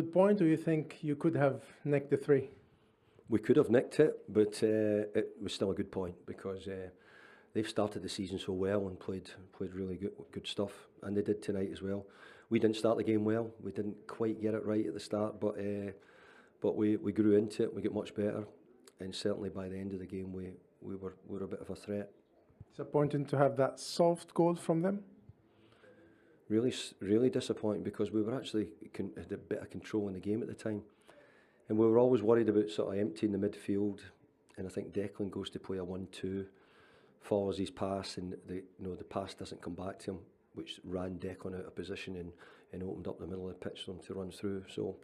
What point do you think you could have nicked the three? We could have nicked it, but it was still a good point because they've started the season so well and played really good stuff, and they did tonight as well. We didn't start the game well. We didn't quite get it right at the start, but we grew into it. We got much better, and certainly by the end of the game, we were a bit of a threat. Disappointing to have that soft goal from them. Really disappointing because we were actually had a bit of control in the game at the time. And we were always worried about sort of emptying the midfield. And I think Declan goes to play a 1-2, follows his pass, and the pass doesn't come back to him, which ran Declan out of position and opened up the middle of the pitch for them to run through. So,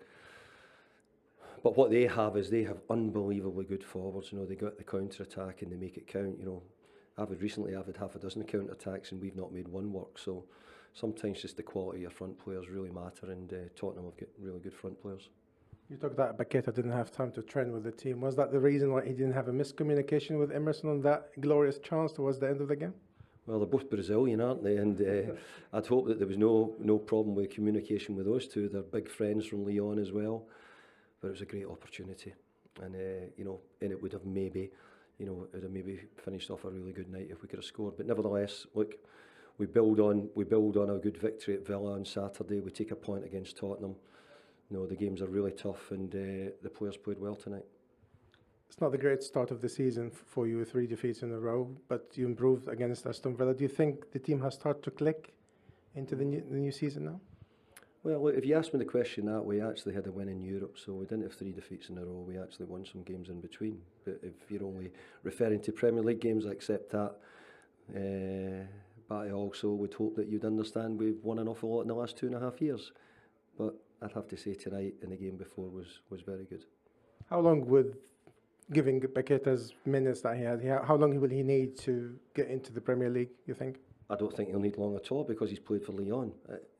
but what they have is they have unbelievably good forwards. They got the counter attack and they make it count. I've had half a dozen counter attacks and we've not made one work. So sometimes just the quality of your front players really matter, and Tottenham have got really good front players. You talked that Paqueta didn't have time to train with the team. Was that the reason why he didn't have a miscommunication with Emerson on that glorious chance towards the end of the game? Well, they're both Brazilian, aren't they? And I'd hope that there was no problem with communication with those two. They're big friends from Lyon as well. But it was a great opportunity, and and it would have maybe finished off a really good night if we could have scored. But nevertheless, look, we build on a good victory at Villa on Saturday. We take a point against Tottenham. The games are really tough, and the players played well tonight. It's not the great start of the season for you, 3 defeats in a row, but you improved against Aston Villa. Do you think the team has started to click into the new season now? Well, look, if you ask me the question that way, I actually had a win in Europe, so we didn't have 3 defeats in a row. We actually won some games in between. But if you're only referring to Premier League games, I accept that. But I also would hope that you'd understand we've won an awful lot in the last 2.5 years. But I'd have to say tonight and the game before was very good. How long would, giving Paqueta's minutes that he had, how long will he need to get into the Premier League, you think? I don't think he'll need long at all because he's played for Lyon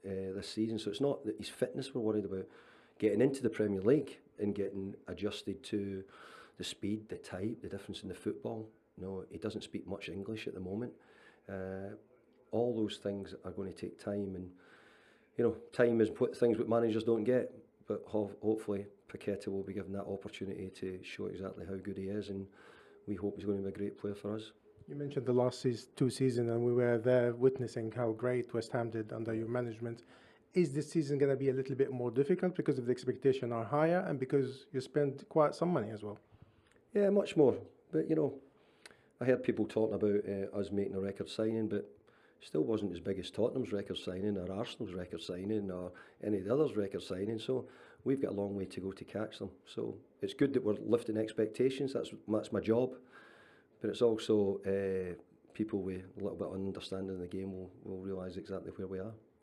this season. So it's not that his fitness we're worried about. Getting into the Premier League and getting adjusted to the speed, the type, the difference in the football. He doesn't speak much English at the moment. All those things are going to take time, and time is things that managers don't get. But hopefully Paqueta will be given that opportunity to show exactly how good he is, and we hope he's going to be a great player for us. You mentioned the last 2 seasons, and we were there witnessing how great West Ham did under your management. Is this season going to be a little bit more difficult because of the expectations are higher and because you spend quite some money as well? Yeah, much more. But I heard people talking about us making a record signing, but still wasn't as big as Tottenham's record signing or Arsenal's record signing or any of the others' record signing. So we've got a long way to go to catch them. So it's good that we're lifting expectations. That's my job. But it's also people with a little bit of understanding of the game will realise exactly where we are.